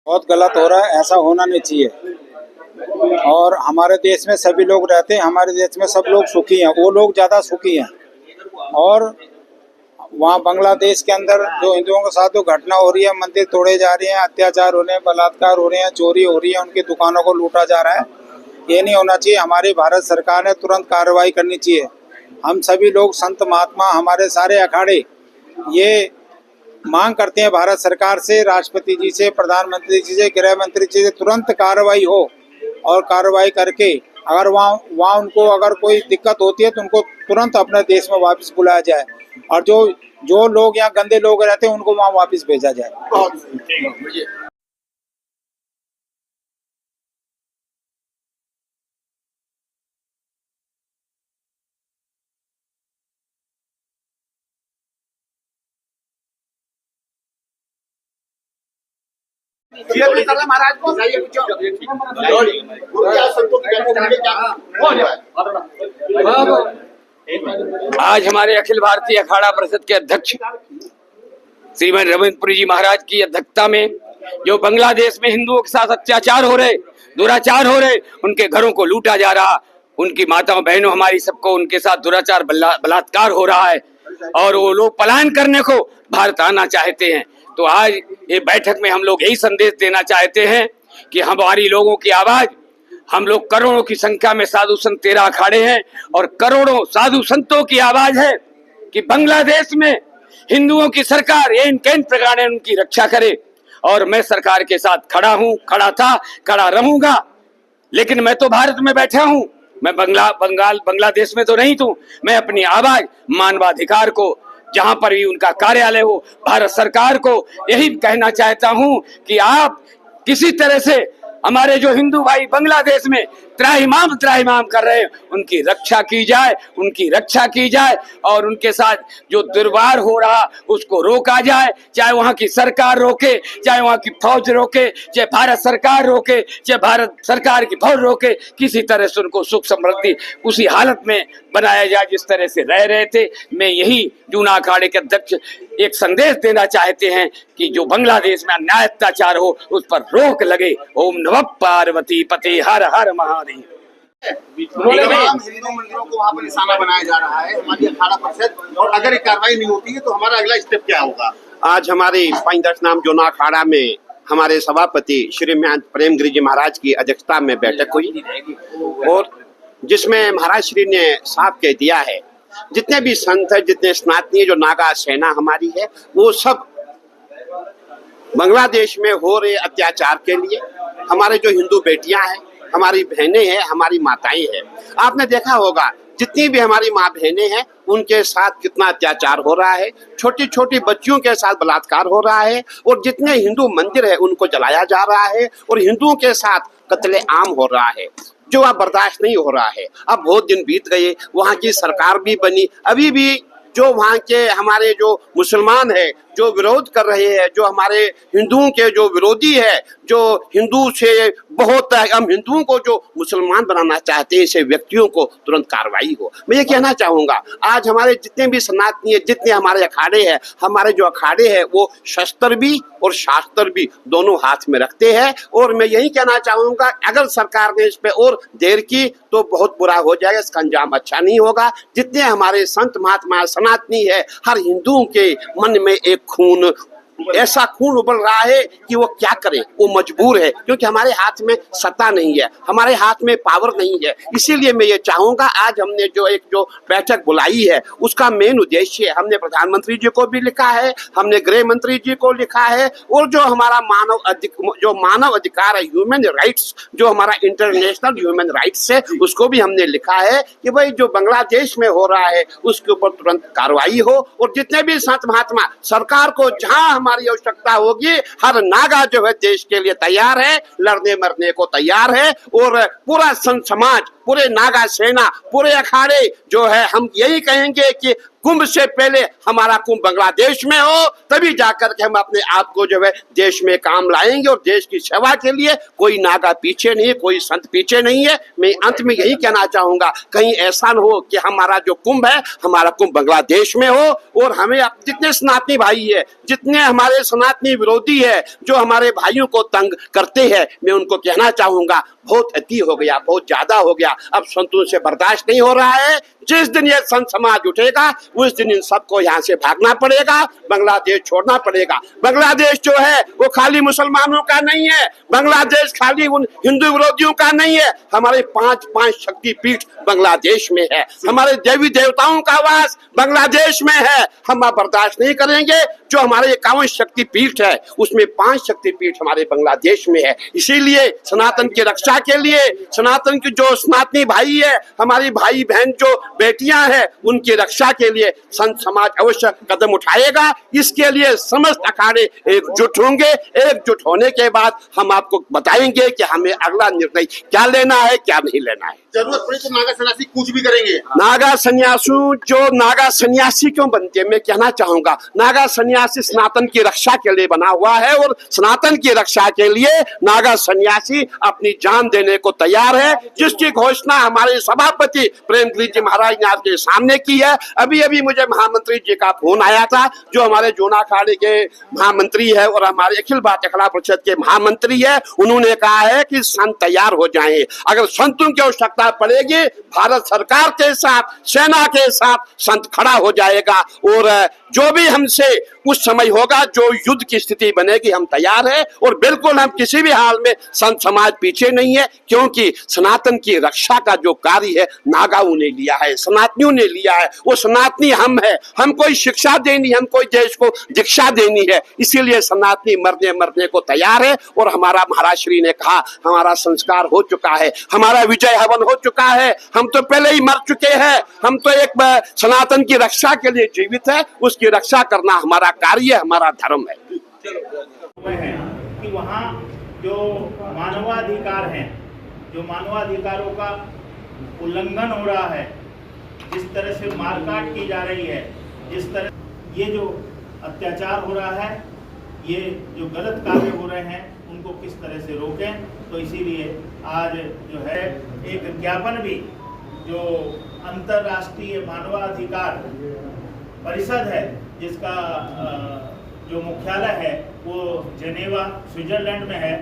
बहुत गलत हो रहा है, ऐसा होना नहीं चाहिए। और हमारे देश में सभी लोग रहते हैं, हमारे देश में सब लोग सुखी हैं, वो लोग ज़्यादा सुखी हैं। और वहाँ बांग्लादेश के अंदर जो हिंदुओं के साथ जो घटना हो रही है, मंदिर तोड़े जा रहे हैं, अत्याचार हो रहे हैं, बलात्कार हो रहे हैं, चोरी हो रही है, उनकी दुकानों को लूटा जा रहा है, ये नहीं होना चाहिए। हमारी भारत सरकार ने तुरंत कार्रवाई करनी चाहिए। हम सभी लोग, संत महात्मा, हमारे सारे अखाड़े ये मांग करते हैं भारत सरकार से, राष्ट्रपति जी से, प्रधानमंत्री जी से, गृह मंत्री जी से तुरंत कार्रवाई हो। और कार्रवाई करके अगर वहाँ उनको अगर कोई दिक्कत होती है तो उनको तुरंत अपने देश में वापस बुलाया जाए। और जो जो लोग यहाँ गंदे लोग रहते हैं उनको वहाँ वापस भेजा जाए। महाराज को आज हमारे अखिल भारतीय अखाड़ा परिषद के अध्यक्ष श्रीमद रविंद्रपुरी जी महाराज की अध्यक्षता में जो बांग्लादेश में हिंदुओं के साथ अत्याचार हो रहे, दुराचार हो रहे, उनके घरों को लूटा जा रहा, उनकी माताओं बहनों हमारी सबको उनके साथ दुराचार बलात्कार हो रहा है और वो लोग पलायन करने को भारत आना चाहते हैं। तो आज ये बैठक में हम लोग यही संदेश देना चाहते हैं कि हमारी लोगों की आवाज, हम लोग करोड़ों की संख्या में साधु संत 13 अखाड़े हैं और करोड़ों साधु संतों की आवाज है कि बांग्लादेश में हिंदुओं की सरकार इन प्रकार उनकी रक्षा करे। और मैं सरकार के साथ खड़ा हूं, खड़ा था, खड़ा रहूंगा। लेकिन मैं तो भारत में बैठा हूं, मैं बांग्लादेश में तो नहीं हूं। मैं अपनी आवाज मानवाधिकार को, जहां पर भी उनका कार्यालय हो, भारत सरकार को यही कहना चाहता हूं कि आप किसी तरह से हमारे जो हिंदू भाई बांग्लादेश में त्राहिमाम कर रहे हैं, उनकी रक्षा की जाए, उनकी रक्षा की जाए और उनके साथ जो दुर्व्यवहार हो रहा उसको रोका जाए। चाहे वहाँ की सरकार रोके, चाहे वहाँ की फौज रोके, चाहे भारत सरकार रोके, चाहे भारत सरकार की फौज रोके, किसी तरह से उनको सुख समृद्धि उसी हालत में बनाया जाए जिस तरह से रह रहे थे। मैं यही जूना अखाड़े के अध्यक्ष एक संदेश देना चाहते हैं कि जो बांग्लादेश में अन्याय अत्याचार हो उस पर रोक लगे। ओम नमः पार्वती पते हर हर महादेव। हिंदू मंदिरों को वहाँ पर निशाना बनाया जा रहा है हमारी अखाड़ा परिषद, और अगर ये कार्रवाई नहीं होती है तो हमारा अगला स्टेप क्या होगा? आज हमारे 5 नाम जोना अखाड़ा में हमारे सभापति श्री महंत प्रेम गिरि जी महाराज की अध्यक्षता में बैठक हुई और जिसमें महाराज श्री ने साफ कह दिया है जितने भी संत है, जितने स्नातनीय जो नागा सेना हमारी है, वो सब बांग्लादेश में हो रहे अत्याचार के लिए, हमारे जो हिंदू बेटियां हैं, हमारी बहनें हैं, हमारी माताएं हैं, आपने देखा होगा जितनी भी हमारी माँ बहनें हैं उनके साथ कितना अत्याचार हो रहा है, छोटी छोटी बच्चियों के साथ बलात्कार हो रहा है और जितने हिंदू मंदिर है उनको जलाया जा रहा है और हिंदुओं के साथ कत्ले आम हो रहा है, जो अब बर्दाश्त नहीं हो रहा है। अब बहुत दिन बीत गए, वहाँ की सरकार भी बनी, अभी भी जो वहाँ के हमारे जो मुसलमान है जो विरोध कर रहे हैं, जो हमारे हिंदुओं के जो विरोधी है, जो हिंदू से बहुत हम हिंदुओं को जो मुसलमान बनाना चाहते हैं, ऐसे व्यक्तियों को तुरंत कार्रवाई हो। मैं ये कहना चाहूँगा आज हमारे जितने भी सनातनी जितने हमारे अखाड़े हैं, हमारे जो अखाड़े हैं वो शस्त्र भी और शास्त्र भी दोनों हाथ में रखते हैं और मैं यही कहना चाहूँगा अगर सरकार ने इस पे और देर की तो बहुत बुरा हो जाएगा, इसका अंजाम अच्छा नहीं होगा। जितने हमारे संत महात्मा सनातनी है, हर हिंदुओं के मन में एक खून, ऐसा खून उबल रहा है कि वो क्या करे, वो मजबूर है क्योंकि हमारे हाथ में सत्ता नहीं है, हमारे हाथ में पावर नहीं है। इसीलिए मैं ये चाहूंगा आज हमने जो बैठक बुलाई है उसका मेन उद्देश्य हमने प्रधानमंत्री जी को भी लिखा है, हमने गृह मंत्री जी को लिखा है और जो हमारा मानव अधिकार है, ह्यूमन राइट्स, जो हमारा इंटरनेशनल ह्यूमन राइट्स है, उसको भी हमने लिखा है कि भाई जो बांग्लादेश में हो रहा है उसके ऊपर तुरंत कार्रवाई हो और जितने भी संत महात्मा सरकार को जहां हमारी आवश्यकता होगी, हर नागा जो है देश के लिए तैयार है, लड़ने मरने को तैयार है और पूरा संत समाज पूरे नागा सेना, पूरे अखाड़े जो है, हम यही कहेंगे कि कुंभ से पहले हमारा कुंभ बांग्लादेश में हो, तभी जाकर के हम अपने आप को जो है देश में काम लाएंगे और देश की सेवा के लिए कोई नागा पीछे नहीं है, कोई संत पीछे नहीं है। मैं अंत में यही कहना चाहूंगा, कहीं ऐसा न हो कि हमारा जो कुंभ है, हमारा कुंभ बांग्लादेश में हो और हमें जितने सनातनी भाई है, जितने हमारे सनातनी विरोधी है, जो हमारे भाइयों को तंग करते हैं, मैं उनको कहना चाहूंगा बहुत अति हो गया, बहुत ज्यादा हो गया, अब संतों से बर्दाश्त नहीं हो रहा है। जिस दिन ये संत समाज उठेगा उस दिन इन सबको यहाँ से भागना पड़ेगा, बांग्लादेश छोड़ना पड़ेगा। बांग्लादेश जो है वो खाली मुसलमानों का नहीं है, बांग्लादेश खाली उन हिंदू विरोधियों का नहीं है। हमारे पांच शक्तिपीठ बांग्लादेश में है, हमारे देवी देवताओं का वास बांग्लादेश में है। हम बर्दाश्त नहीं करेंगे। जो हमारे 51 शक्तिपीठ है उसमें 5 शक्तिपीठ हमारे बांग्लादेश में है। इसीलिए सनातन की रक्षा के लिए, सनातन की जो सनातनी भाई है, हमारी भाई बहन जो बेटियां हैं, उनकी रक्षा के लिए संत समाज अवश्य कदम उठाएगा। इसके लिए समस्त अखाड़े एकजुट होंगे। एकजुट होने के बाद हम आपको बताएंगे कि हमें अगला निर्णय क्या लेना है, क्या नहीं लेना है। जरूरत पड़ी तो नागा सन्यासी कुछ भी करेंगे। नागा सन्यासू जो नागा सन्यासी क्यों बनते हैं, मैं कहना चाहूंगा, नागा सन्यासी सनातन की रक्षा के लिए बना हुआ है और सनातन की रक्षा के लिए नागा सन्यासी अपनी जान देने को तैयार है, जिसकी घोषणा हमारे सभापति प्रेमगिरी जी महाराज ने आपके सामने की है। अभी अभी मुझे महामंत्री जी का फोन आया था, जो हमारे जोना अखाड़े के महामंत्री है और हमारे अखिल भारतीय अखाड़ा परिषद के महामंत्री है। उन्होंने कहा है कि संत तैयार हो जाएं, अगर संतों की आवश्यकता पड़ेगी भारत सरकार के साथ, सेना के साथ संत खड़ा हो जाएगा और जो भी हमसे उस समय होगा, जो युद्ध की स्थिति बनेगी, हम तैयार है। और बिल्कुल हम किसी भी हाल में संत समाज पीछे नहीं है, क्योंकि सनातन की रक्षा का जो कार्य है नागाओं ने लिया है, सनातनियों ने लिया है। वो सनातनी हम है, हम कोई शिक्षा देनी, हम कोई देश को दीक्षा देनी है। इसीलिए सनातनी मरने को तैयार है। और हमारा महाराज श्री ने कहा हमारा संस्कार हो चुका है, हमारा विजय हवन हो चुका है, हम तो पहले ही मर चुके हैं। हम तो एक सनातन की रक्षा के लिए जीवित है, उसकी रक्षा करना हमारा कार्य, हमारा धर्म है। कि वहाँ जो मानवाधिकार हैं, जो मानवाधिकारों का उल्लंघन हो रहा है, जिस तरह से मारकाट की जा रही है, जिस तरह ये जो अत्याचार हो रहा है, ये जो गलत कार्य हो रहे हैं, उनको किस तरह से रोकें। तो इसीलिए आज जो है एक ज्ञापन भी जो अंतर्राष्ट्रीय मानवाधिकार परिषद है, जिसका जो मुख्यालय है वो जेनेवा स्विट्जरलैंड में है।